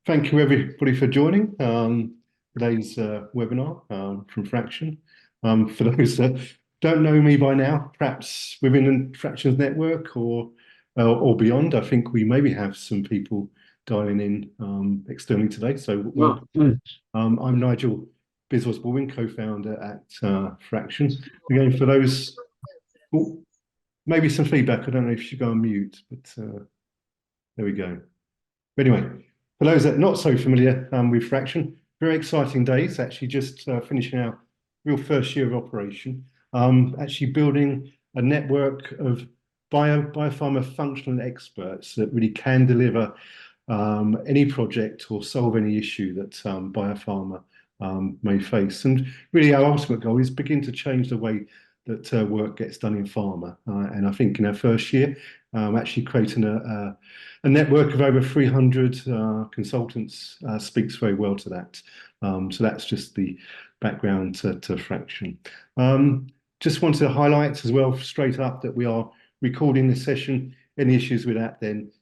Thank you everybody for joining today's webinar from Phraktion. For those that don't know me by now, perhaps within the Phraktion's network or beyond, I think we maybe have some people dialing in externally today. So I'm Nigel Biswas-Baldwin, co-founder at Phraktion. Again, for those, maybe some feedback. I don't know if you should go on mute, but there we go. But anyway, for those that are not so familiar with Phraktion, very exciting days, actually just finishing our real first year of operation, actually building a network of biopharma functional experts that really can deliver any project or solve any issue that biopharma may face. And really our ultimate goal is begin to change the way that work gets done in pharma. And I think in our first year, actually creating a network of over 300 consultants speaks very well to that. So that's just the background to Phraktion. Just wanted to highlight as well straight up that we are recording this session. Any issues with that, then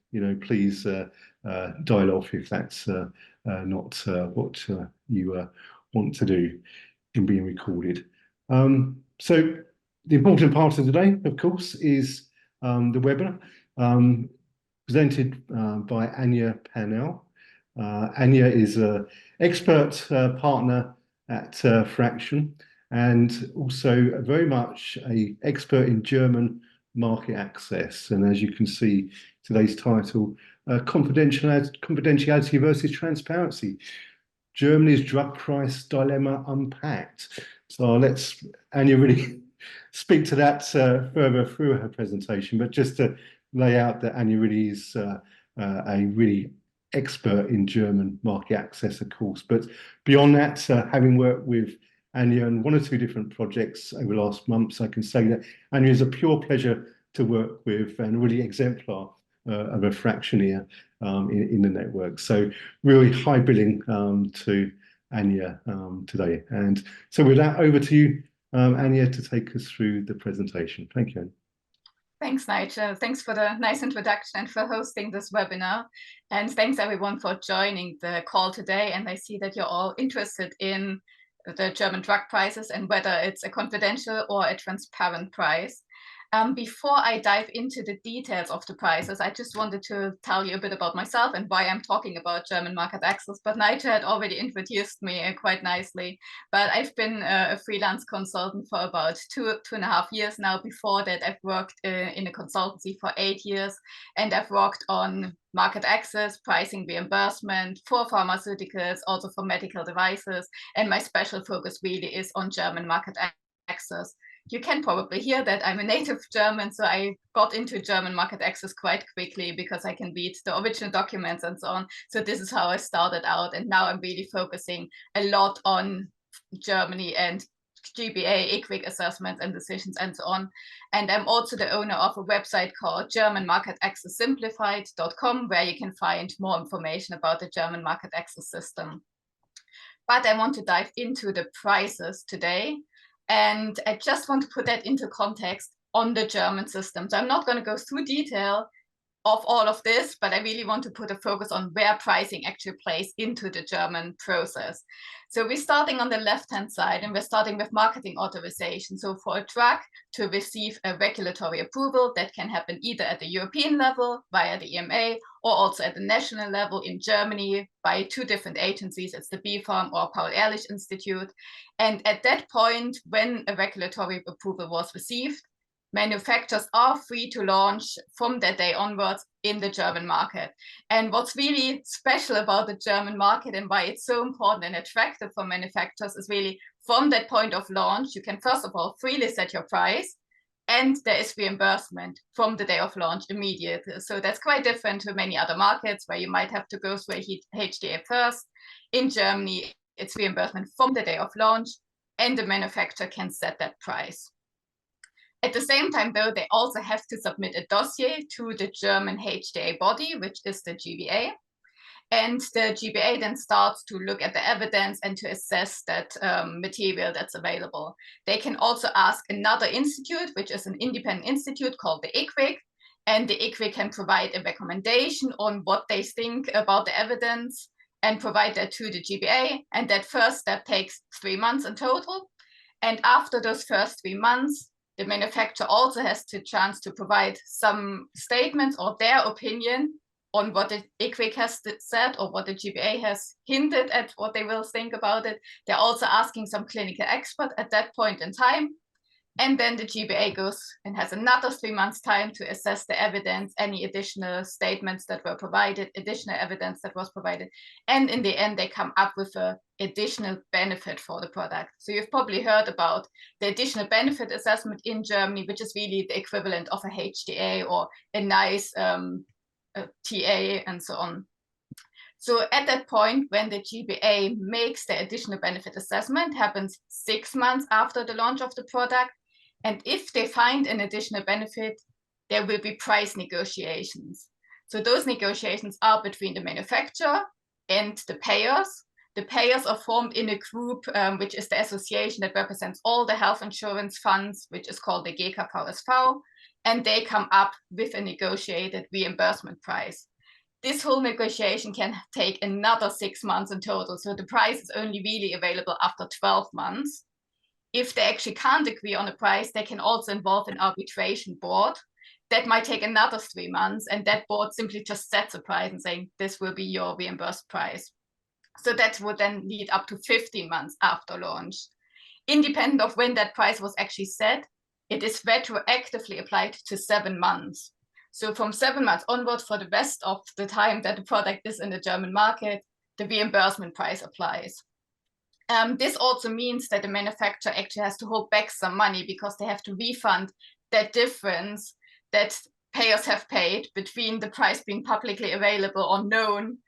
please dial off if that's not what you want to do in being recorded. So the important part of today, of course, is the webinar presented by Anja Pownell. Anja is an expert partner at Phraktion and also very much an expert in German market access. And as you can see, today's title, Confidentiality versus Transparency, Germany's Drug Price Dilemma Unpacked. So let's Anja really speak to that further through her presentation, but just to lay out that Anja really is a really expert in German market access, of course. But beyond that, having worked with Anja on one or two different projects over the last months, I can say that Anja is a pure pleasure to work with and really exemplar of a fractioneer in the network. So really high billing to Anja today. And so with that, over to you, Anja, to take us through the presentation. Thank you. Thanks, Nigel. Thanks for the nice introduction and for hosting this webinar. And thanks everyone for joining the call today. And I see that you're all interested in the German drug prices and whether it's a confidential or a transparent price. Before I dive into the details of the prices, I just wanted to tell you a bit about myself and why I'm talking about German market access. But Nigel had already introduced me quite nicely. But I've been a freelance consultant for about two and a half years now. Before that, I've worked in a consultancy for 8 years, and I've worked on market access, pricing, reimbursement for pharmaceuticals, also for medical devices. And my special focus really is on German market access. You can probably hear that I'm a native German, so I got into German market access quite quickly because I can read the original documents and so on. So this is how I started out, and now I'm really focusing a lot on Germany and GBA, IQWiG assessments and decisions and so on. And I'm also the owner of a website called GermanMarketAccessSimplified.com, where you can find more information about the German market access system. But I want to dive into the prices today. And I just want to put that into context on the German system. So I'm not going to go through detail of all of this, but I really want to put a focus on where pricing actually plays into the German process. So we're starting on the left-hand side, and we're starting with marketing authorization. So for a drug to receive a regulatory approval, that can happen either at the European level via the EMA, or also at the national level in Germany by two different agencies. It's the BfArM or Paul-Ehrlich Institute. And at that point, when a regulatory approval was received, manufacturers are free to launch from that day onwards in the German market. And what's really special about the German market and why it's so important and attractive for manufacturers is really from that point of launch, you can first of all freely set your price, and there is reimbursement from the day of launch immediately. So that's quite different to many other markets where you might have to go through a HTA first. In Germany, it's reimbursement from the day of launch, and the manufacturer can set that price. At the same time, though, they also have to submit a dossier to the German HTA body, which is the GBA. And the GBA then starts to look at the evidence and to assess that material that's available. They can also ask another institute, which is an independent institute called the IQWiG. And the IQWiG can provide a recommendation on what they think about the evidence. and provide that to the GBA. And that first step takes 3 months in total. And after those first 3 months, the manufacturer also has the chance to provide some statements or their opinion on what the IQWiC has said or what the GBA has hinted at what they will think about it. They're also asking some clinical expert at that point in time. And then the GBA goes and has another 3 months time to assess the evidence, any additional statements that were provided, additional evidence that was provided. And in the end, they come up with an additional benefit for the product. So you've probably heard about the additional benefit assessment in Germany, which is really the equivalent of a HTA or a nice TA and so on. So at that point, when the GBA makes the additional benefit assessment, happens 6 months after the launch of the product. And if they find an additional benefit, there will be price negotiations. So those negotiations are between the manufacturer and the payers. The payers are formed in a group, which is the association that represents all the health insurance funds, which is called the GKVSV, and they come up with a negotiated reimbursement price. This whole negotiation can take another 6 months in total. So the price is only really available after 12 months. If they actually can't agree on a price, they can also involve an arbitration board. That might take another 3 months, and that board simply just sets a price and saying, this will be your reimbursed price. So that would then lead up to 15 months after launch. Independent of when that price was actually set, it is retroactively applied to 7 months. So from 7 months onward, for the rest of the time that the product is in the German market, the reimbursement price applies. This also means that the manufacturer actually has to hold back some money because they have to refund that difference that payers have paid between the price being publicly available or known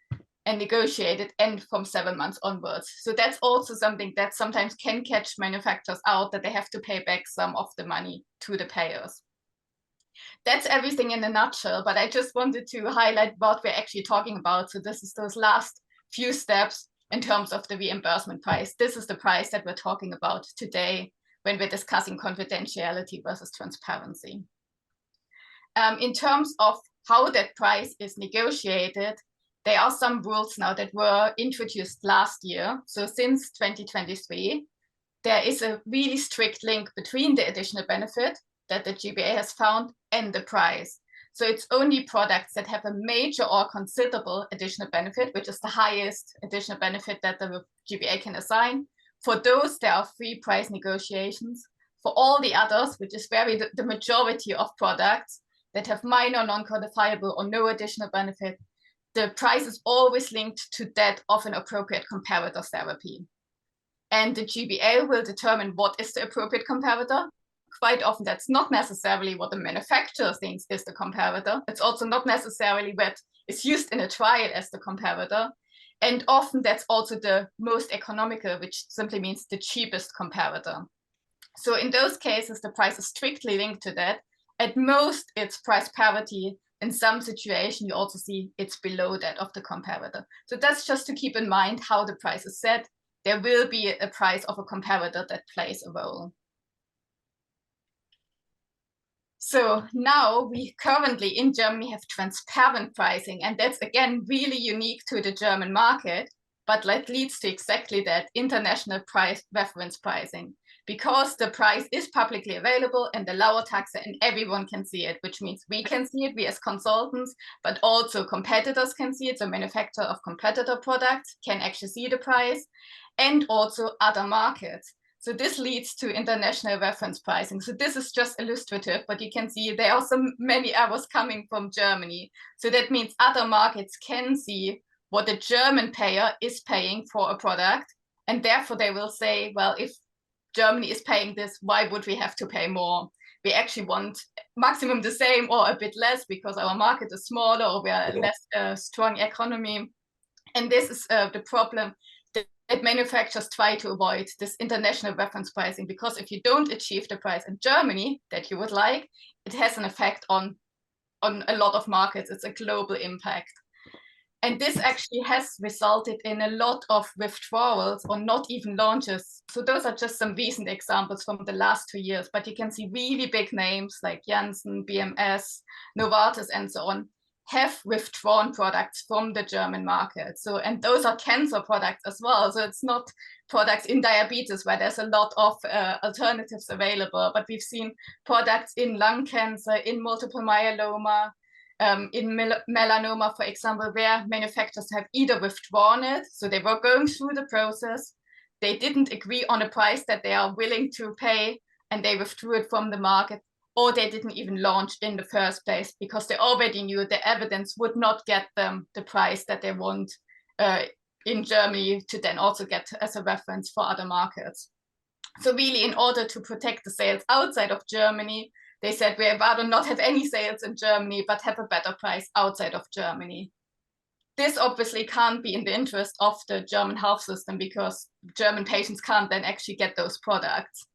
and negotiated and from 7 months onwards. So that's also something that sometimes can catch manufacturers out, that they have to pay back some of the money to the payers. That's everything in a nutshell, but I just wanted to highlight what we're actually talking about. So this is those last few steps in terms of the reimbursement price. This is the price that we're talking about today when we're discussing confidentiality versus transparency. In terms of how that price is negotiated, there are some rules now that were introduced last year. So since 2023, there is a really strict link between the additional benefit that the GBA has found and the price. So it's only products that have a major or considerable additional benefit, which is the highest additional benefit that the GBA can assign. For those, there are free price negotiations. For all the others, which is the majority of products that have minor, non-codifiable or no additional benefit, the price is always linked to that of an appropriate comparator therapy. And the GBA will determine what is the appropriate comparator. Quite often that's not necessarily what the manufacturer thinks is the comparator. It's also not necessarily what is used in a trial as the comparator. And often that's also the most economical, which simply means the cheapest comparator. So in those cases, the price is strictly linked to that. At most, it's price parity. In some situation, you also see it's below that of the comparator. So that's just to keep in mind how the price is set. There will be a price of a comparator that plays a role. So now we currently in Germany have transparent pricing, and that's again really unique to the German market, but that leads to exactly that, international price reference pricing, because the price is publicly available and the lower tax, and everyone can see it, which means we can see it, we as consultants, but also competitors can see it. So manufacturer of competitor products can actually see the price, and also other markets. So this leads to international reference pricing. So this is just illustrative, but you can see there are so many errors coming from Germany. So that means other markets can see what the German payer is paying for a product. And therefore they will say, well, if Germany is paying this, why would we have to pay more? We actually want maximum the same or a bit less because our market is smaller or we are a less strong economy. And this is the problem that manufacturers try to avoid, this international reference pricing, because if you don't achieve the price in Germany that you would like, it has an effect on a lot of markets. It's a global impact. And this actually has resulted in a lot of withdrawals or not even launches. So those are just some recent examples from the last 2 years, but you can see really big names like Janssen, BMS, Novartis, and so on. have withdrawn products from the German market. So, and those are cancer products as well. So it's not products in diabetes where there's a lot of alternatives available, but we've seen products in lung cancer, in multiple myeloma, in melanoma, for example, where manufacturers have either withdrawn it, so they were going through the process, they didn't agree on a price that they are willing to pay, and they withdrew it from the market, or they didn't even launch in the first place because they already knew the evidence would not get them the price that they want in Germany to then also get as a reference for other markets. So really, in order to protect the sales outside of Germany, they said we'd rather not have any sales in Germany, but have a better price outside of Germany. This obviously can't be in the interest of the German health system because German patients can't then actually get those products.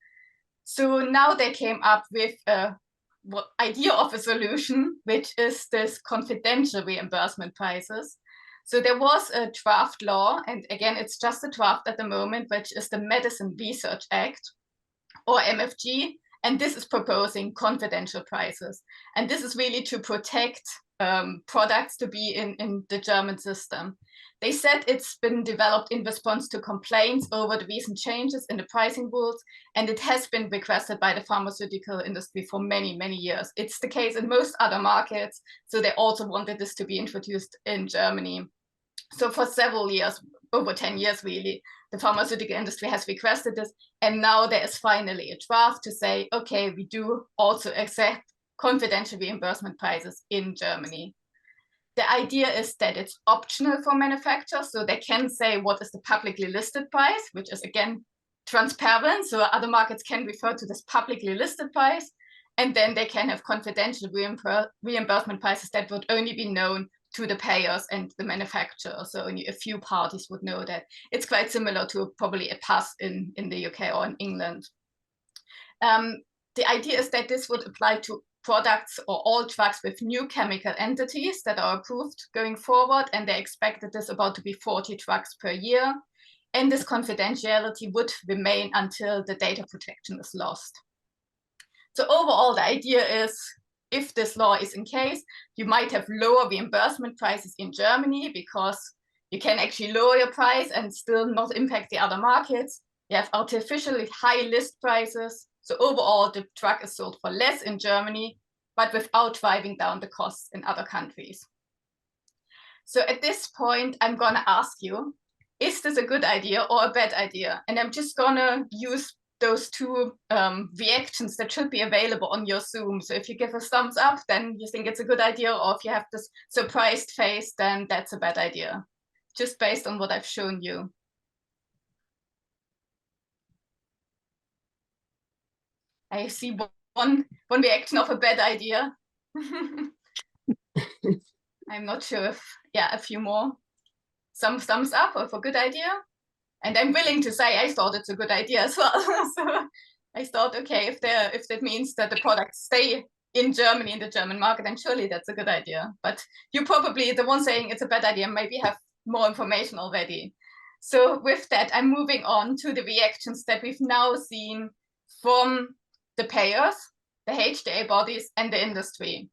So now they came up with what idea of a solution, which is this confidential reimbursement prices. So there was a draft law, and again, it's just a draft at the moment, which is the Medicine Research Act, or MFG, and this is proposing confidential prices. And this is really to protect products to be in the German system. They said it's been developed in response to complaints over the recent changes in the pricing rules, and it has been requested by the pharmaceutical industry for many, many years. It's the case in most other markets, so they also wanted this to be introduced in Germany. So for several years, over 10 years really, the pharmaceutical industry has requested this, and now there is finally a draft to say, okay, we do also accept confidential reimbursement prices in Germany. The idea is that it's optional for manufacturers, so they can say what is the publicly listed price, which is again transparent, so other markets can refer to this publicly listed price, and then they can have confidential reimbursement prices that would only be known to the payers and the manufacturer, so only a few parties would know that. It's quite similar to probably a pass in the UK or in England. The idea is that this would apply to products or all drugs with new chemical entities that are approved going forward, and they expect that there's about to be 40 drugs per year, and this confidentiality would remain until the data protection is lost. So overall, the idea is, if this law is in case, you might have lower reimbursement prices in Germany because you can actually lower your price and still not impact the other markets. You have artificially high list prices. So overall, the drug is sold for less in Germany, but without driving down the costs in other countries. So at this point, I'm going to ask you, is this a good idea or a bad idea? And I'm just going to use those two reactions that should be available on your Zoom. So if you give a thumbs up, then you think it's a good idea, or if you have this surprised face, then that's a bad idea, just based on what I've shown you. I see one reaction of a bad idea. I'm not sure if, yeah, a few more. Some thumbs up of a good idea. And I'm willing to say I thought it's a good idea as well. So I thought, okay, if that means that the products stay in Germany, in the German market, then surely that's a good idea. But you probably, the one saying it's a bad idea, maybe have more information already. So with that, I'm moving on to the reactions that we've now seen from the payers, the HTA bodies, and the industry.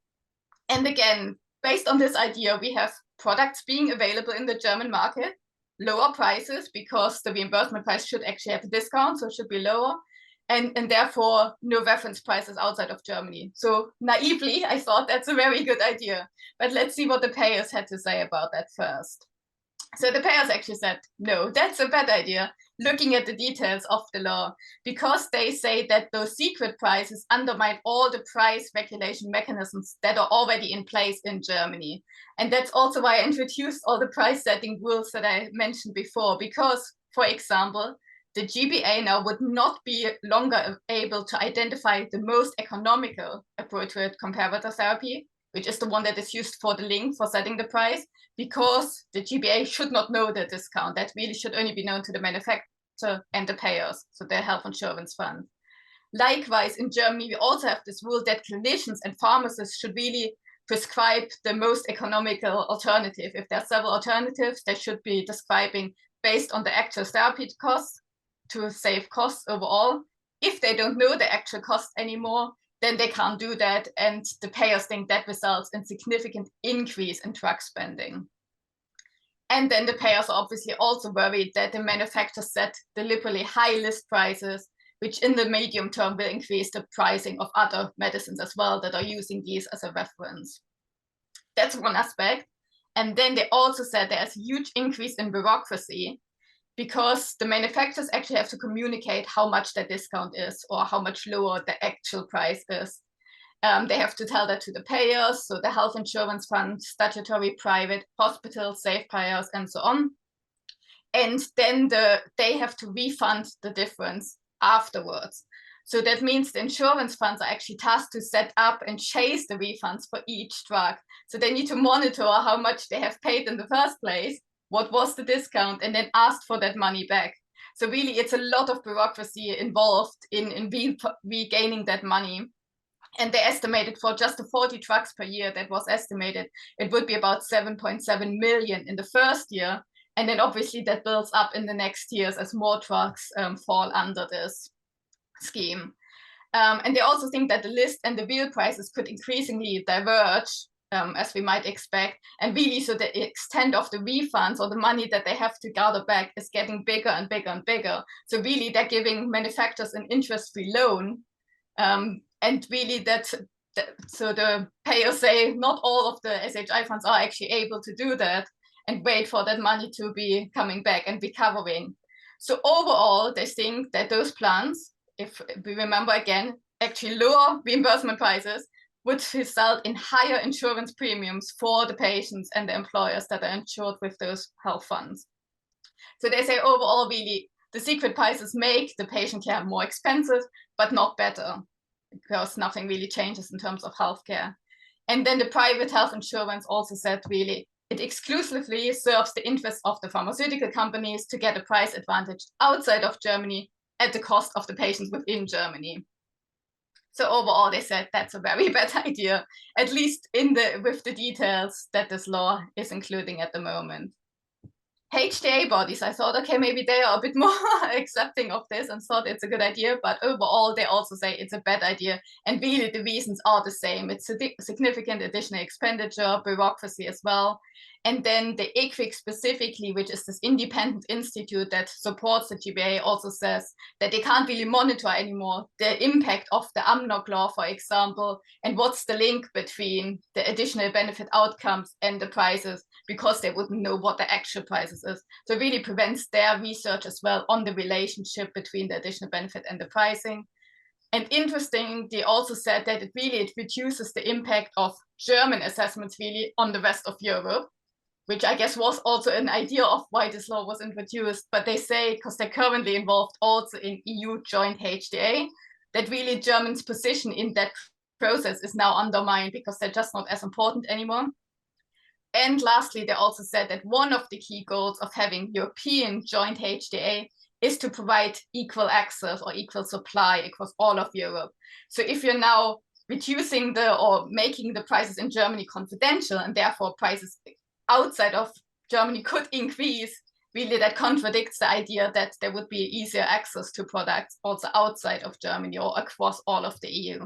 And again, based on this idea, we have products being available in the German market, lower prices because the reimbursement price should actually have a discount, so it should be lower, and therefore no reference prices outside of Germany. So naively, I thought that's a very good idea. But let's see what the payers had to say about that first. So the payers actually said, no, that's a bad idea, looking at the details of the law, because they say that those secret prices undermine all the price regulation mechanisms that are already in place in Germany. And that's also why I introduced all the price setting rules that I mentioned before, because, for example, the GBA now would not be longer able to identify the most economical appropriate comparator therapy, which is the one that is used for the link for setting the price, because the GBA should not know the discount. That really should only be known to the manufacturer and the payers, so their health insurance fund. Likewise, in Germany, we also have this rule that clinicians and pharmacists should really prescribe the most economical alternative. If there are several alternatives, they should be describing based on the actual therapy costs to save costs overall. If they don't know the actual cost anymore, then they can't do that. And the payers think that results in significant increase in drug spending. And then the payers are obviously also worried that the manufacturers set deliberately high list prices, which in the medium term will increase the pricing of other medicines as well that are using these as a reference. That's one aspect. And then they also said there's a huge increase in bureaucracy because the manufacturers actually have to communicate how much the discount is or how much lower the actual price is. They have to tell that to the payers, so the health insurance fund, statutory, private, hospitals, safe payers, and so on. And then they have to refund the difference afterwards. So that means the insurance funds are actually tasked to set up and chase the refunds for each drug. So they need to monitor how much they have paid in the first place, what was the discount, and then ask for that money back. So really, it's a lot of bureaucracy involved in regaining that money. And they estimated for just the 40 drugs per year that was estimated, it would be about 7.7 million in the first year. And then obviously that builds up in the next years as more drugs fall under this scheme. And they also think that the list and the real prices could increasingly diverge, as we might expect. And really, so the extent of the refunds or the money that they have to gather back is getting bigger and bigger and bigger. So really, they're giving manufacturers an interest-free loan. And really so the payers say not all of the SHI funds are actually able to do that and wait for that money to be coming back and recovering. So overall, they think that those plans, if we remember again, actually lower reimbursement prices would result in higher insurance premiums for the patients and the employers that are insured with those health funds. So they say overall, really, the secret prices make the patient care more expensive, but not better, because nothing really changes in terms of healthcare. And then the private health insurance also said really it exclusively serves the interests of the pharmaceutical companies to get a price advantage outside of Germany at the cost of the patients within Germany. So overall, they said that's a very bad idea, at least with the details that this law is including at the moment. HTA bodies, I thought, okay, maybe they are a bit more accepting of this and thought it's a good idea, but overall, they also say it's a bad idea. And really, the reasons are the same. It's a significant additional expenditure, bureaucracy as well. And then the IQWiC specifically, which is this independent institute that supports the GBA, also says that they can't really monitor anymore the impact of the AMNOG law, for example, and what's the link between the additional benefit outcomes and the prices, because they wouldn't know what the actual prices is. So it really prevents their research as well on the relationship between the additional benefit and the pricing. And interesting, they also said that it reduces the impact of German assessments really on the rest of Europe, which I guess was also an idea of why this law was introduced. But they say, because they're currently involved also in EU joint HTA, that really Germany's position in that process is now undermined because they're just not as important anymore. And lastly, they also said that one of the key goals of having European joint HTA is to provide equal access or equal supply across all of Europe. So if you're now reducing or making the prices in Germany confidential and therefore prices outside of Germany could increase, really that contradicts the idea that there would be easier access to products also outside of Germany or across all of the EU.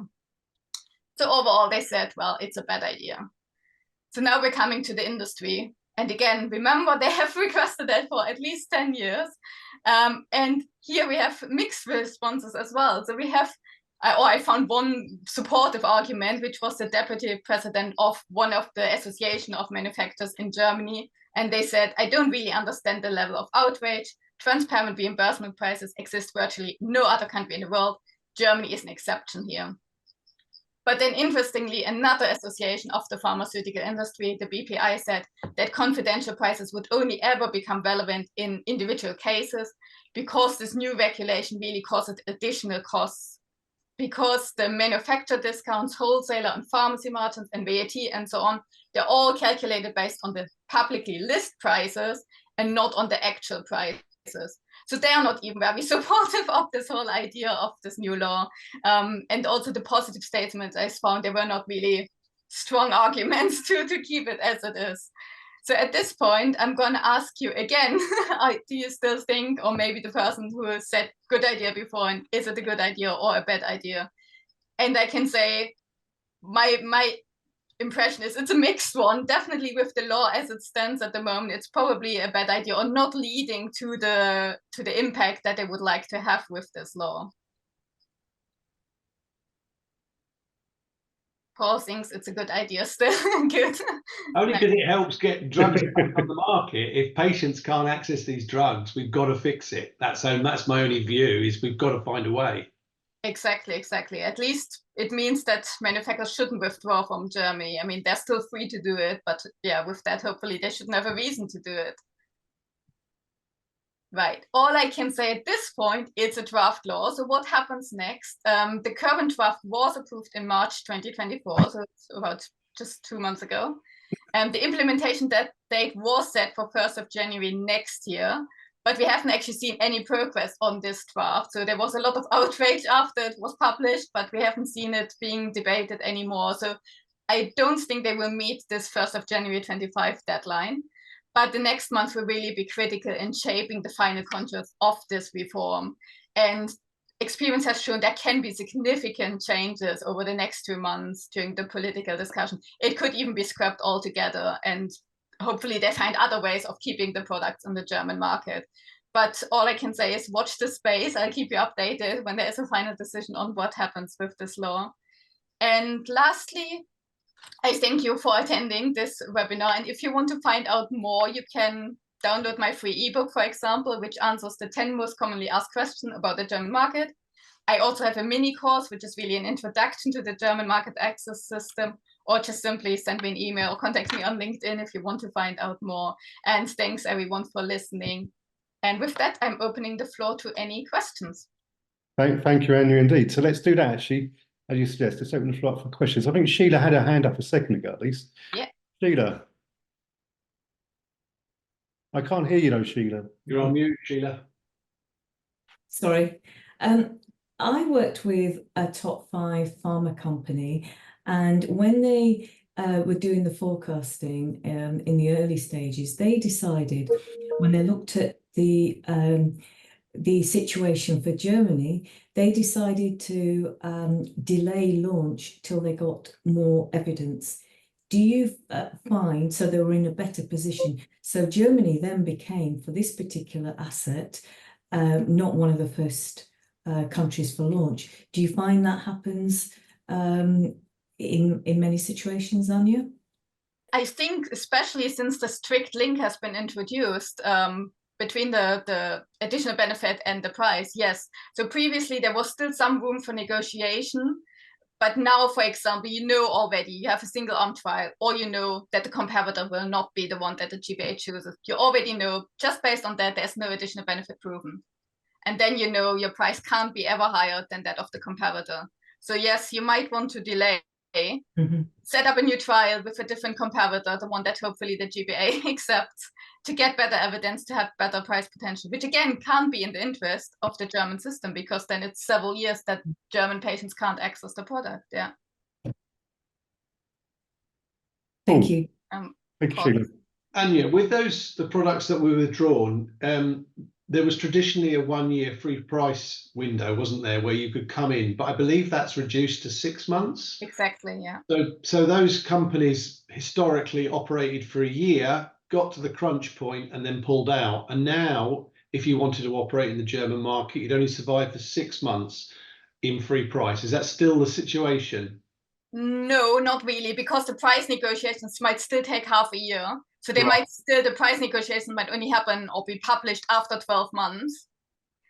So overall, they said, well, it's a bad idea. So now we're coming to the industry. And again, remember, they have requested that for at least 10 years. And here we have mixed responses as well. So we have, I found one supportive argument, which was the deputy president of one of the association of manufacturers in Germany. And they said, I don't really understand the level of outrage. Transparent reimbursement prices exist virtually no other country in the world. Germany is an exception here. But then interestingly, another association of the pharmaceutical industry, the BPI, said that confidential prices would only ever become relevant in individual cases because this new regulation really causes additional costs, because the manufacturer discounts, wholesaler and pharmacy margins and VAT and so on, they're all calculated based on the publicly list prices and not on the actual prices. So they are not even very supportive of this whole idea of this new law. And also the positive statements I found, there were not really strong arguments to keep it as it is. So at this point, I'm going to ask you again, do you still think, or maybe the person who said good idea before, and is it a good idea or a bad idea? And I can say my impression is it's a mixed one. Definitely with the law as it stands at the moment, it's probably a bad idea, or not leading to the impact that they would like to have with this law. Paul thinks it's a good idea still. Good. Only because it helps get drugs back on the market. If patients can't access these drugs, we've got to fix it. That's my only view, is we've got to find a way. Exactly. At least it means that manufacturers shouldn't withdraw from Germany. I mean, they're still free to do it, but yeah, with that, hopefully they shouldn't have a reason to do it. Right. All I can say at this point, it's a draft law. So what happens next? The current draft was approved in March 2024, so it's about just 2 months ago. And the implementation date was set for 1st of January next year, but we haven't actually seen any progress on this draft. So there was a lot of outrage after it was published, but we haven't seen it being debated anymore. So I don't think they will meet this 1st of January 25 deadline. But the next month will really be critical in shaping the final contours of this reform. And experience has shown there can be significant changes over the next 2 months during the political discussion. It could even be scrapped altogether, and hopefully they find other ways of keeping the products on the German market. But all I can say is watch the space. I'll keep you updated when there is a final decision on what happens with this law. And lastly, I thank you for attending this webinar. And if you want to find out more, you can download my free ebook, for example, which answers the 10 most commonly asked questions about the German market. I also have a mini course, which is really an introduction to the German market access system, or just simply send me an email or contact me on LinkedIn if you want to find out more. And thanks everyone for listening. And with that, I'm opening the floor to any questions. Thank you, Anja, indeed. So let's do that, actually. As you suggest, let's open the floor up for questions. I think Sheila had her hand up a second ago, at least. Yeah. Sheila. I can't hear you though, Sheila. You're on mute, Sheila. Sorry. I worked with a top 5 pharma company, and when they were doing the forecasting in the early stages, they decided, when they looked at the situation for Germany, they decided to delay launch till they got more evidence. Do you find, so they were in a better position? So Germany then became, for this particular asset, not one of the first countries for launch. Do you find that happens in many situations, Anja? I think, especially since the strict link has been introduced, between the additional benefit and the price, yes. So previously there was still some room for negotiation, but now, for example, you know already you have a single arm trial, or you know that the comparator will not be the one that the GBA chooses. You already know, just based on that, there's no additional benefit proven. And then you know your price can't be ever higher than that of the comparator. So yes, you might want to delay, set up a new trial with a different comparator, the one that hopefully the GBA accepts, to get better evidence, to have better price potential, which again can't be in the interest of the German system, because then it's several years that German patients can't access the product. Yeah. Thank you. Thank you, Sheila. Anja, with the products that were withdrawn, there was traditionally a 1-year free price window, wasn't there, where you could come in, but I believe that's reduced to 6 months. Exactly, yeah. So those companies historically operated for a year, got to the crunch point and then pulled out. And now, if you wanted to operate in the German market, you'd only survive for 6 months in free price. Is that still the situation? No, not really, because the price negotiations might still take half a year. So they might still, the price negotiation might only happen or be published after 12 months.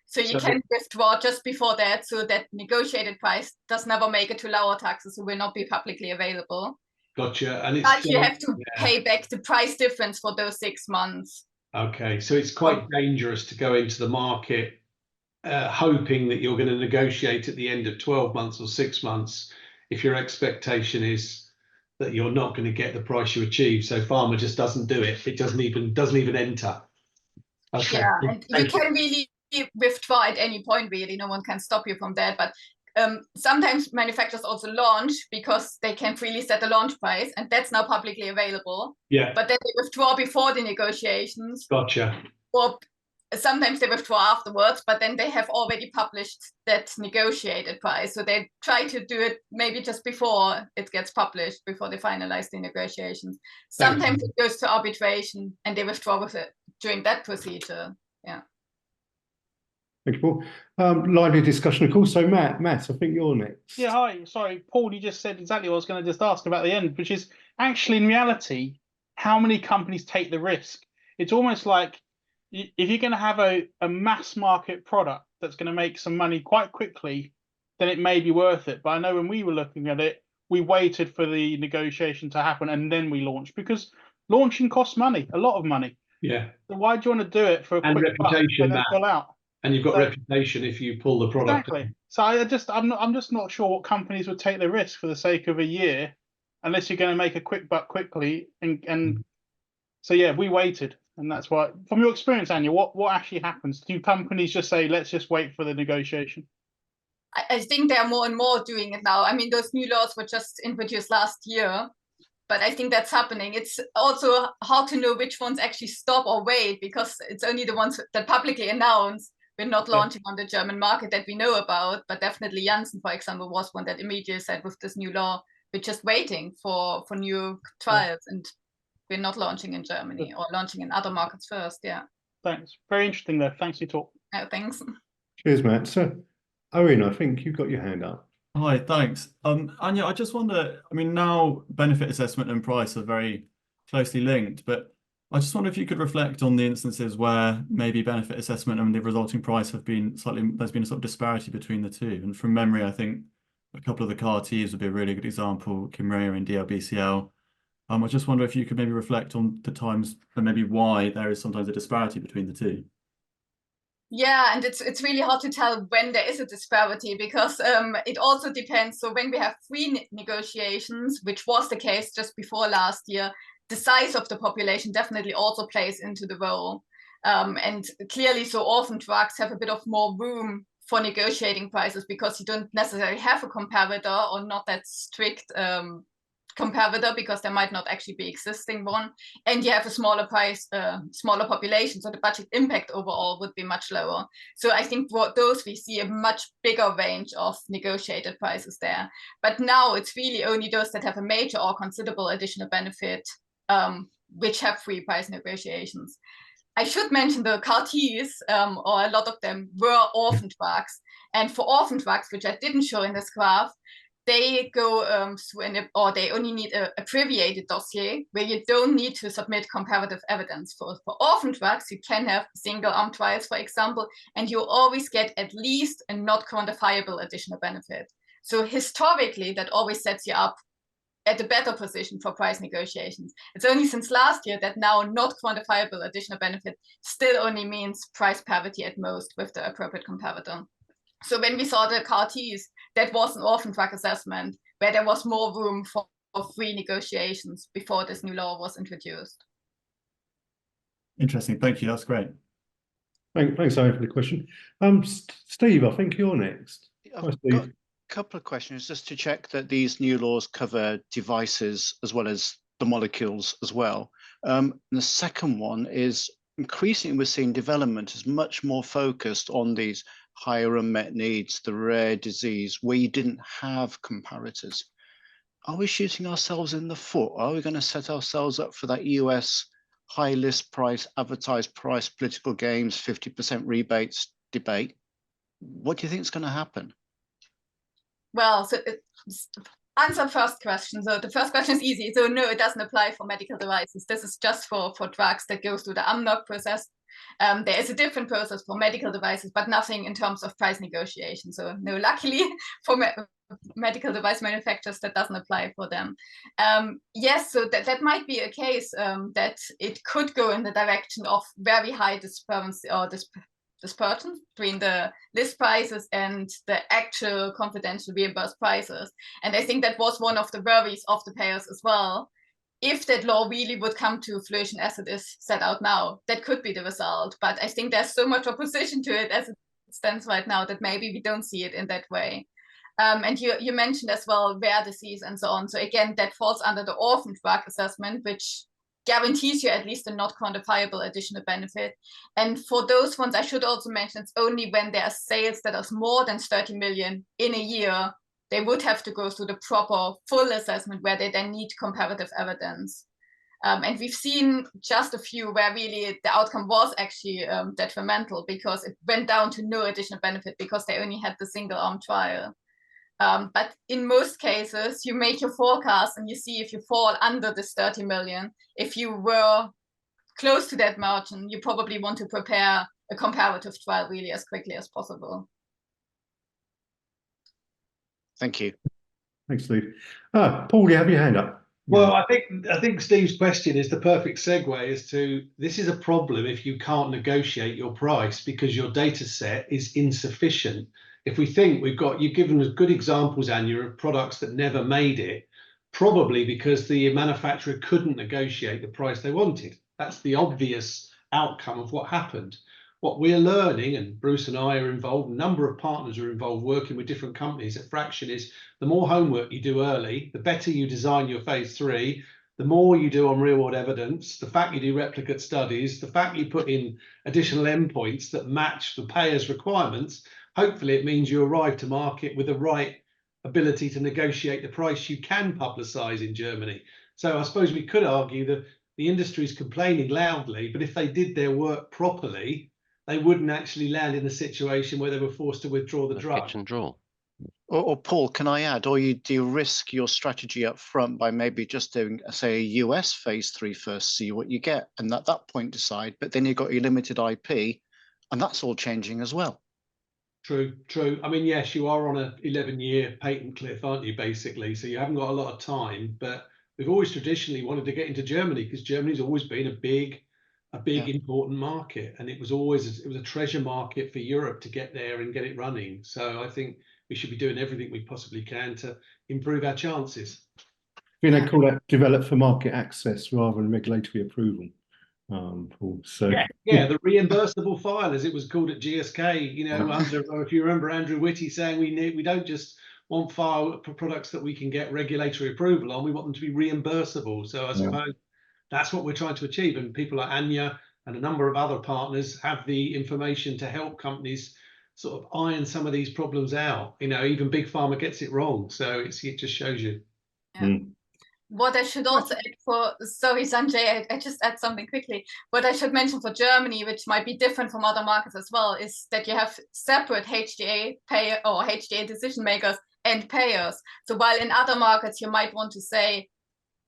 So you can withdraw just before that, so that negotiated price does never make it to lower taxes, so will not be publicly available. Gotcha. And but you have to pay back the price difference for those 6 months. Okay, so it's quite dangerous to go into the market hoping that you're going to negotiate at the end of 12 months or 6 months if your expectation is that you're not going to get the price you achieve. So pharma just doesn't do it. It doesn't even enter. Okay. Yeah, and you can really withdraw at any point, really. No one can stop you from that. But sometimes manufacturers also launch because they can freely set the launch price, and that's now publicly available. Yeah. But then they withdraw before the negotiations. Gotcha. Or sometimes they withdraw afterwards, but then they have already published that negotiated price. So they try to do it maybe just before it gets published, before they finalize the negotiations. Sometimes it goes to arbitration and they withdraw with it during that procedure. Yeah. Thank you, Paul. Lively discussion, of course. So Matt, I think you're next. Yeah, hi. Sorry, Paul, you just said exactly what I was going to just ask about the end, which is actually in reality, how many companies take the risk? It's almost like if you're going to have a mass market product that's going to make some money quite quickly, then it may be worth it. But I know when we were looking at it, we waited for the negotiation to happen and then we launched, because launching costs money, a lot of money. Yeah. So why do you want to do it for a quick buck and then pull out? And you've got reputation if you pull the product. Exactly. So I'm just not sure what companies would take the risk for the sake of a year, unless you're going to make a quick buck quickly. And so yeah, we waited, and that's why. From your experience, Anja, what actually happens? Do companies just say, let's just wait for the negotiation? I think there are more and more doing it now. I mean, those new laws were just introduced last year, but I think that's happening. It's also hard to know which ones actually stop or wait, because it's only the ones that publicly announce we're not launching on the German market that we know about. But definitely Janssen, for example, was one that immediately said, with this new law, we're just waiting for new trials, and we're not launching in Germany, or launching in other markets first. Yeah. Thanks. Very interesting there. Thanks for your talk. Thanks. Cheers, Matt. So, Owen, I think you've got your hand up. Hi, thanks. Anja, I just wonder, I mean, now benefit assessment and price are very closely linked, but I just wonder if you could reflect on the instances where maybe benefit assessment and the resulting price have been there's been a sort of disparity between the two. And from memory, I think a couple of the CAR-Ts would be a really good example, Kymriah and DLBCL. I just wonder if you could maybe reflect on the times and maybe why there is sometimes a disparity between the two. Yeah, and it's really hard to tell when there is a disparity, because it also depends. So when we have free negotiations, which was the case just before last year, the size of the population definitely also plays into the role. And clearly, so orphan drugs have a bit of more room for negotiating prices, because you don't necessarily have a comparator, or not that strict comparator, because there might not actually be existing one, and you have a smaller price, smaller population, so the budget impact overall would be much lower. So I think for those, we see a much bigger range of negotiated prices there. But now it's really only those that have a major or considerable additional benefit, which have free price negotiations. I should mention the CAR-Ts, or a lot of them were orphan drugs, and for orphan drugs, which I didn't show in this graph, they go through or they only need a abbreviated dossier, where you don't need to submit comparative evidence. For orphan drugs, you can have single-arm trials, for example, and you always get at least a not quantifiable additional benefit. So historically, that always sets you up at a better position for price negotiations. It's only since last year that now not quantifiable additional benefit still only means price parity at most with the appropriate comparator. So when we saw the CAR-Ts, that was an orphan drug assessment where there was more room for free negotiations before this new law was introduced. Interesting. Thank you. That's great. Thanks, Owen, for the question. Steve, I think you're next. I've Hi, got Steve. a couple of questions just to check that these new laws cover devices as well as the molecules as well. And the second one is, increasingly we're seeing development is much more focused on these higher unmet needs, the rare disease, where you didn't have comparators. Are we shooting ourselves in the foot? Are we going to set ourselves up for that US high list price, advertised price, political games, 50% rebates debate? What do you think is going to happen? Well, so answer first question. So the first question is easy. So no, it doesn't apply for medical devices. This is just for drugs that goes through the UNPACT process. There is a different process for medical devices, but nothing in terms of price negotiation. So no, luckily for medical device manufacturers, that doesn't apply for them. Yes, so that might be a case that it could go in the direction of very high dispersion or dispersion between the list prices and the actual confidential reimbursed prices. And I think that was one of the worries of the payers as well. If that law really would come to fruition as it is set out now, that could be the result. But I think there's so much opposition to it as it stands right now that maybe we don't see it in that way. And you mentioned as well rare disease and so on. So again, that falls under the orphan drug assessment, which guarantees you at least a not quantifiable additional benefit. And for those ones, I should also mention it's only when there are sales that are more than 30 million in a year, they would have to go through the proper full assessment where they then need comparative evidence. And we've seen just a few where really the outcome was actually detrimental because it went down to no additional benefit because they only had the single arm trial. But in most cases, you make your forecast and you see if you fall under this 30 million. If you were close to that margin, you probably want to prepare a comparative trial really as quickly as possible. Thank you. Thanks, Steve. Paul, you have your hand up. Well, I think Steve's question is the perfect segue as to this is a problem if you can't negotiate your price because your data set is insufficient. If we think you've given us good examples, Anja, of products that never made it, probably because the manufacturer couldn't negotiate the price they wanted. That's the obvious outcome of what happened. What we're learning, and Bruce and I are involved, a number of partners are involved working with different companies at Phraktion, is the more homework you do early, the better you design your phase 3, the more you do on real world evidence, the fact you do replicate studies, the fact you put in additional endpoints that match the payer's requirements, hopefully it means you arrive to market with the right ability to negotiate the price you can publicize in Germany. So I suppose we could argue that the industry is complaining loudly, but if they did their work properly, they wouldn't actually land in a situation where they were forced to withdraw the drug. Catch and draw. Or Paul, can I add, or you de-risk your strategy up front by maybe just doing, say, a US phase 3 first, see what you get, and at that point decide, but then you've got your limited IP, and that's all changing as well. True. I mean, yes, you are on an 11-year patent cliff, aren't you, basically? So you haven't got a lot of time, but we've always traditionally wanted to get into Germany because Germany's always been a big important market, and it was a treasure market for Europe to get there and get it running. So I think we should be doing everything we possibly can to improve our chances. They call that develop for market access rather than regulatory approval. Paul, so yeah, the reimbursable file, as it was called at GSK. You know, if you remember Andrew Whitty saying we don't just want file products that we can get regulatory approval on, we want them to be reimbursable. So I suppose that's what we're trying to achieve, and people like Anja and a number of other partners have the information to help companies sort of iron some of these problems out. You know, even big pharma gets it wrong, so it just shows you. Yeah. What I should also add sorry Sanjay, I just add something quickly. What I should mention for Germany, which might be different from other markets as well, is that you have separate HTA payer or HTA decision makers and payers. So while in other markets you might want to say,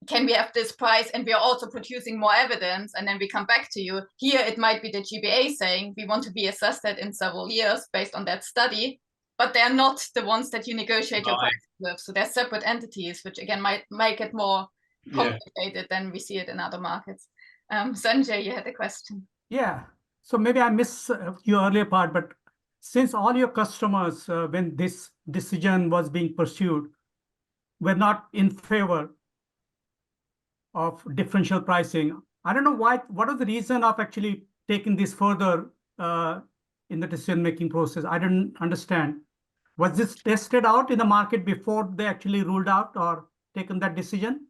can we have this price and we are also producing more evidence and then we come back to you. Here it might be the GBA saying we want to be assessed in several years based on that study, but they're not the ones that you negotiate your price with. So they're separate entities, which again might make it more complicated than we see it in other markets. Sanjay, you had a question. Yeah, so maybe I missed your earlier part, but since all your customers, when this decision was being pursued, were not in favor of differential pricing, I don't know what was the reason of actually taking this further in the decision-making process? I don't understand. Was this tested out in the market before they actually ruled out or taken that decision?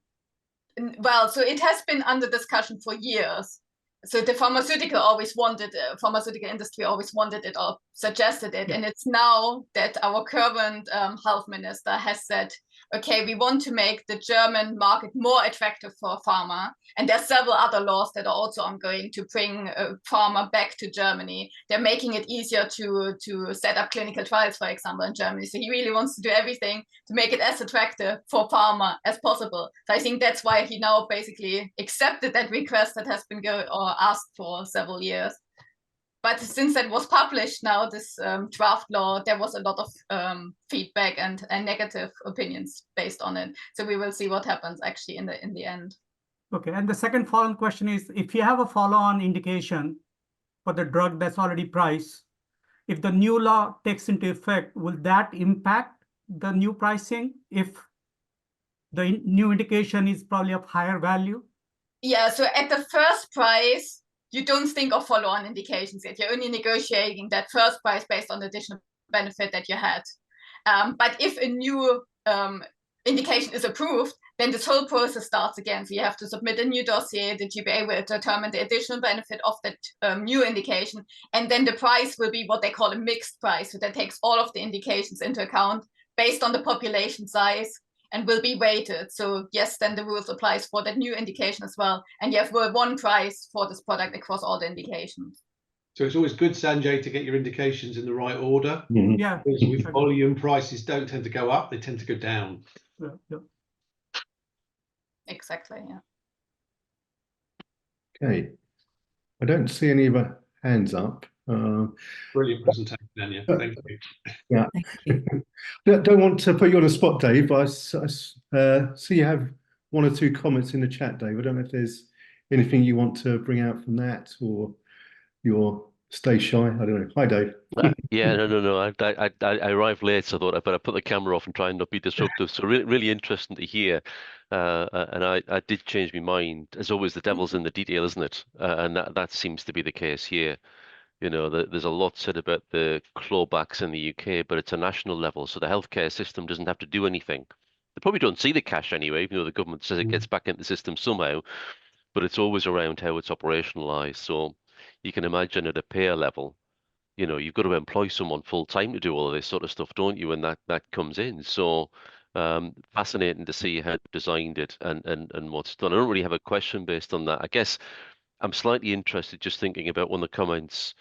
Well, so it has been under discussion for years. So the pharmaceutical industry always wanted it or suggested it. And it's now that our current health minister has said, okay, we want to make the German market more attractive for pharma. And there are several other laws that are also ongoing to bring pharma back to Germany. They're making it easier to set up clinical trials, for example, in Germany. So he really wants to do everything to make it as attractive for pharma as possible. So I think that's why he now basically accepted that request that has been asked for several years. But since that was published now, this draft law, there was a lot of feedback and negative opinions based on it. So we will see what happens actually in the end. Okay, and the second follow-on question is, if you have a follow-on indication for the drug that's already priced, if the new law takes into effect, will that impact the new pricing if the new indication is probably of higher value? Yeah, so at the first price, you don't think of follow-on indications yet. You're only negotiating that first price based on the additional benefit that you had. But if a new indication is approved, then this whole process starts again. So you have to submit a new dossier. The GBA will determine the additional benefit of that new indication. And then the price will be what they call a mixed price. So that takes all of the indications into account based on the population size and will be weighted. So yes, then the rules applies for that new indication as well. And you have one price for this product across all the indications. So it's always good, Sanjay, to get your indications in the right order. Mhm. Yeah. Because with volume, prices don't tend to go up, they tend to go down. Yeah. Exactly, yeah. Okay. I don't see any other hands up. Brilliant presentation, Anja. Thank you. Yeah. Thank you. Don't want to put you on the spot, Dave, but I see you have one or two comments in the chat, Dave. I don't know if there's anything you want to bring out from that, or you're stay shy. I don't know. Hi, Dave. Yeah, no. I arrived late, so I thought I better put the camera off and try and not be disruptive. So really interesting to hear. And I did change my mind. As always, the devil's in the detail, isn't it? And that seems to be the case here. You know, there's a lot said about the clawbacks in the UK, but it's a national level, so the healthcare system doesn't have to do anything. They probably don't see the cash anyway, even though the government says it gets back into the system somehow, but it's always around how it's operationalized. So you can imagine at a payer level, you know, you've got to employ someone full time to do all of this sort of stuff, don't you? And that comes in. So fascinating to see how they've designed it and what's done. I don't really have a question based on that. I guess I'm slightly interested just thinking about one of the comments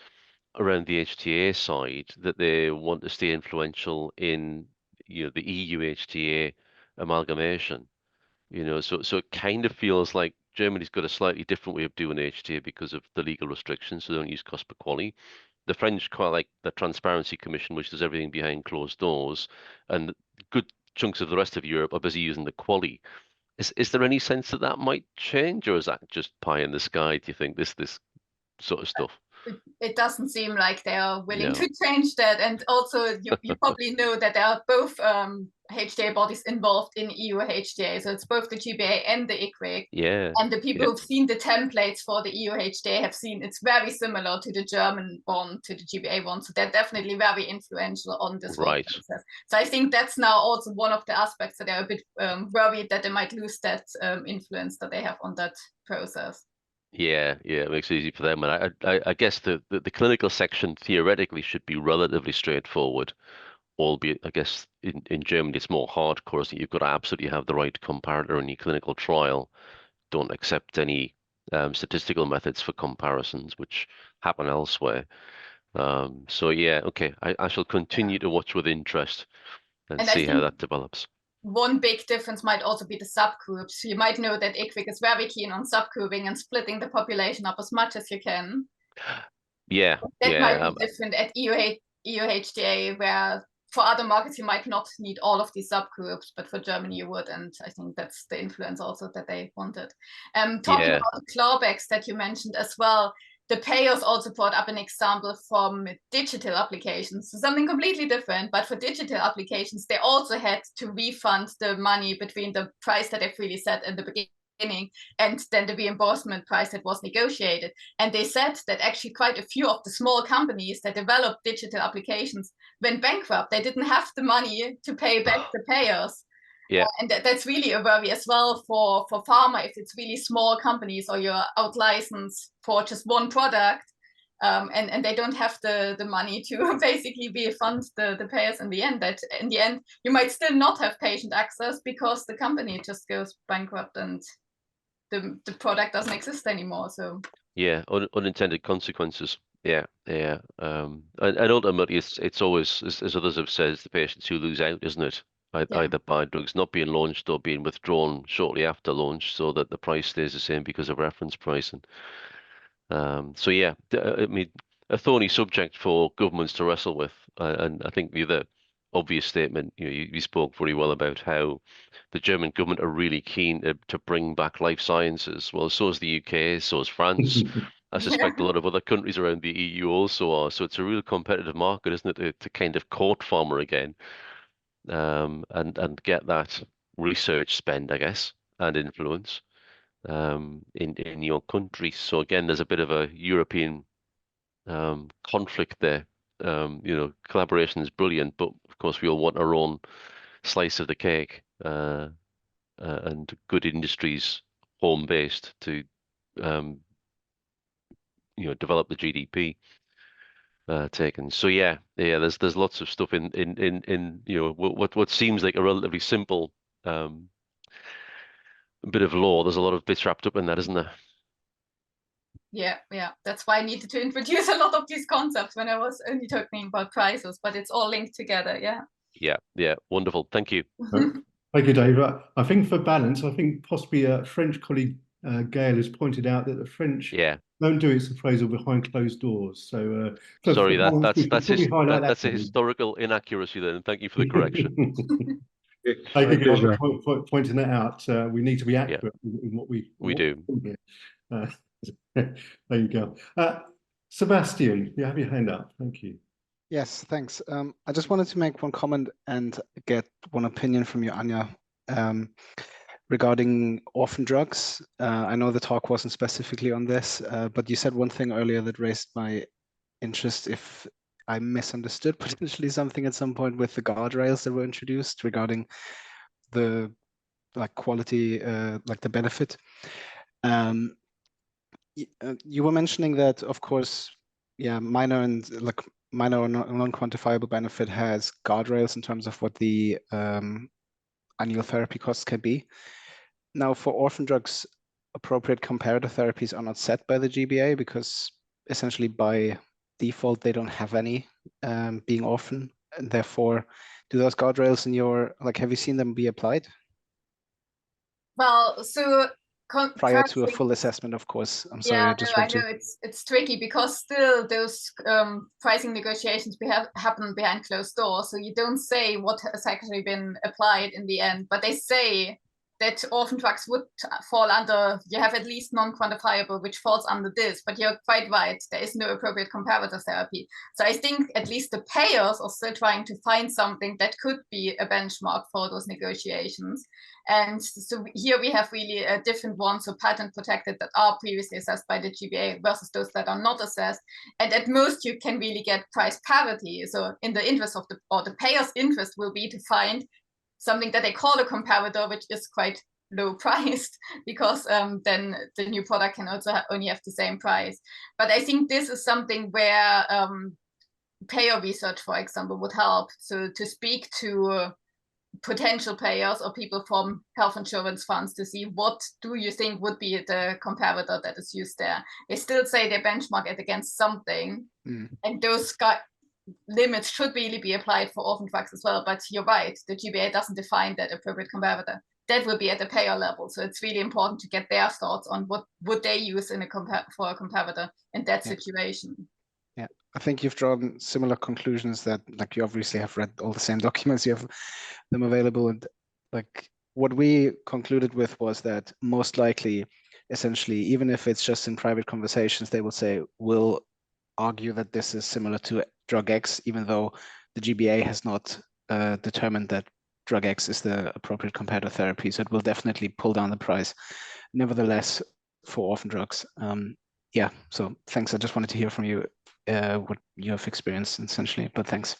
around the HTA side that they want to stay influential in, you know, the EU HTA amalgamation. You know, so it kind of feels like Germany's got a slightly different way of doing HTA because of the legal restrictions, so they don't use cost per quality. The French quite like the Transparency Commission, which does everything behind closed doors, and good chunks of the rest of Europe are busy using the quality. Is there any sense that that might change, or is that just pie in the sky? Do you think this sort of stuff? It doesn't seem like they are willing No. to change that. And also, you probably know that there are both HTA bodies involved in EU HTA. So it's both the GBA and the ICWIC. Yeah. And the people who've seen the templates for the EU HTA have seen it's very similar to the German one, to the GBA one. So they're definitely very influential on this whole Right. process. So I think that's now also one of the aspects that they're a bit worried that they might lose that influence that they have on that process. Yeah, it makes it easy for them. And I guess the clinical section theoretically should be relatively straightforward, albeit I guess in Germany it's more hardcore, so you've got to absolutely have the right comparator in your clinical trial. Don't accept any statistical methods for comparisons, which happen elsewhere. So yeah, okay, I shall continue to watch with interest and see how that develops. One big difference might also be the subgroups. You might know that ICWIC is very keen on subgrouping and splitting the population up as much as you can. Yeah, that might be different at EU HTA, where for other markets you might not need all of these subgroups, but for Germany you would, and I think that's the influence also that they wanted. Talking about the clawbacks that you mentioned as well, the payers also brought up an example from digital applications, so something completely different. But for digital applications, they also had to refund the money between the price that they freely set in the beginning and then the reimbursement price that was negotiated. And they said that actually quite a few of the small companies that developed digital applications went bankrupt. They didn't have the money to pay back the payers. Yeah, and that's really a worry as well for pharma, if it's really small companies or you're out licensed for just one product, and they don't have the money to basically refund the payers in the end. That in the end you might still not have patient access because the company just goes bankrupt and the product doesn't exist anymore. So yeah, unintended consequences. Yeah. And ultimately, it's always, as others have said, the patients who lose out, isn't it? Either by drugs not being launched or being withdrawn shortly after launch, so that the price stays the same because of reference pricing. So yeah, I mean, a thorny subject for governments to wrestle with. And I think the other obvious statement, you spoke very well about how the German government are really keen to bring back life sciences. Well, so is the UK, so is France. I suspect a lot of other countries around the EU also are. So it's a real competitive market, isn't it, to kind of court pharma again, and get that research spend, I guess, and influence in your country. So again, there's a bit of a European conflict there. Collaboration is brilliant, but of course we all want our own slice of the cake. and good industries home-based to develop the GDP taken. So yeah, there's lots of stuff in what seems like a relatively simple bit of law. There's a lot of bits wrapped up in that, isn't there? Yeah, that's why I needed to introduce a lot of these concepts when I was only talking about prices, but it's all linked together. Yeah, wonderful. Thank you. Thank you, Dave. I think for balance, I think possibly a French colleague, Gail, has pointed out that the French don't do its appraisal behind closed doors. So, sorry, that's a historical inaccuracy then. Thank you for the correction. Thank you guys for pointing that out. We need to be accurate in what we do. There you go. Sebastian, you have your hand up. Thank you. Yes, thanks. I just wanted to make one comment and get one opinion from you, Anja, regarding orphan drugs. I know the talk wasn't specifically on this, but you said one thing earlier that raised my interest. If I misunderstood potentially something at some point with the guardrails that were introduced regarding the quality, the benefit. You were mentioning that, of course, minor or non-quantifiable benefit has guardrails in terms of what the annual therapy costs can be. Now, for orphan drugs, appropriate comparator therapies are not set by the GBA because essentially by default they don't have any, being orphan, and therefore, do those guardrails in your have you seen them be applied? Well, so prior to a full assessment, of course. I'm sorry. I know it's tricky because still those pricing negotiations happen behind closed doors, so you don't say what has actually been applied in the end. But they say that orphan drugs would fall under. You have at least non-quantifiable, which falls under this. But you're quite right. There is no appropriate comparator therapy. So I think at least the payers are still trying to find something that could be a benchmark for those negotiations. And so here we have really a different ones, so patent protected that are previously assessed by the GBA versus those that are not assessed. And at most you can really get price parity. So in the interest of the payer's interest will be to find something that they call a comparator, which is quite low priced because then the new product can also only have the same price. But I think this is something where payer research, for example, would help. So to speak to potential payers or people from health insurance funds to see what do you think would be the comparator that is used there. They still say they benchmark it against something, and those limits should really be applied for orphan drugs as well. But you're right, the GBA doesn't define that appropriate comparator. That will be at the payer level. So it's really important to get their thoughts on what would they use in for a comparator in that situation. Yeah, I think you've drawn similar conclusions that you obviously have read all the same documents, you have them available. And what we concluded with was that most likely, essentially, even if it's just in private conversations, they will say, we'll argue that this is similar to drug X, even though the GBA has not determined that drug X is the appropriate comparator therapy. So it will definitely pull down the price. Nevertheless, for orphan drugs, so thanks. I just wanted to hear from you what you have experienced essentially, but thanks.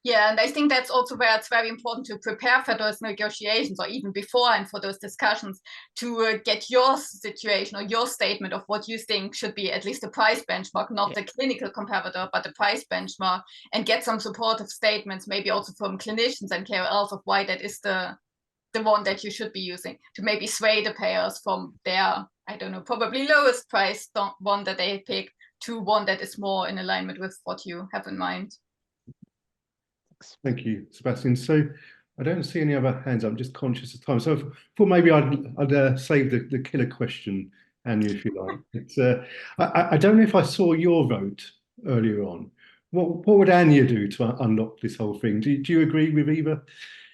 Yeah, and I think that's also where it's very important to prepare for those negotiations or even before and for those discussions to get your situation or your statement of what you think should be at least a price benchmark, not the clinical comparator, but the price benchmark, and get some supportive statements, maybe also from clinicians and KOLs of why that is the one that you should be using to maybe sway the payers from their, I don't know, probably lowest price one that they pick to one that is more in alignment with what you have in mind. Thank you, Sebastian. So I don't see any other hands. I'm just conscious of time. So thought maybe I'd save the killer question, Anja, if you like. It's, I don't know if I saw your vote earlier on. What would Anja do to unlock this whole thing? Do you agree with Eva?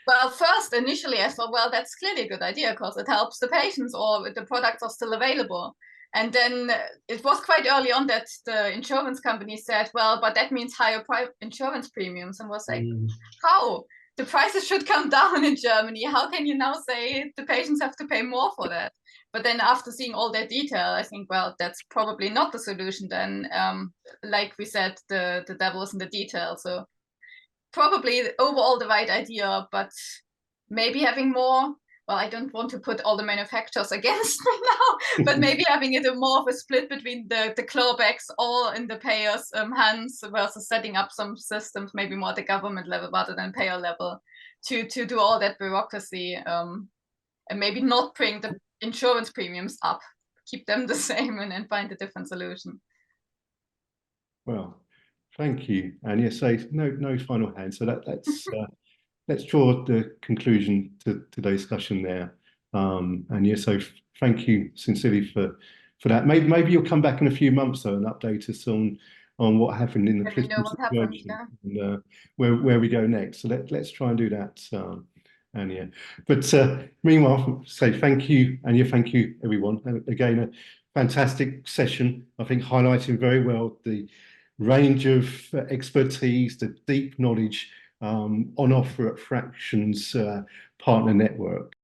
Well, first, initially, I thought, well, that's clearly a good idea because it helps the patients or the products are still available. And then it was quite early on that the insurance company said, well, but that means higher insurance premiums. And was like, how? The prices should come down in Germany. How can you now say the patients have to pay more for that? But then after seeing all that detail, I think, well, that's probably not the solution then. Like we said, the devil is in the detail. So probably overall the right idea, but maybe having more, well, I don't want to put all the manufacturers against me now, but maybe having it more of a split between the clawbacks all in the payers' hands versus setting up some systems, maybe more at the government level rather than payer level, to do all that bureaucracy, and maybe not bring the insurance premiums up, keep them the same, and then find a different solution. Well, thank you. And yes, so no final hand. So let's draw the conclusion to today's discussion there. And yeah, so thank you sincerely for that. Maybe you'll come back in a few months though and update us on what happened in the political situation and where we go next. So let's try and do that. And yeah, but meanwhile, say thank you, and yeah, thank you everyone. And again, a fantastic session. I think highlighting very well the range of expertise, the deep knowledge on offer at Phraktion's partner network.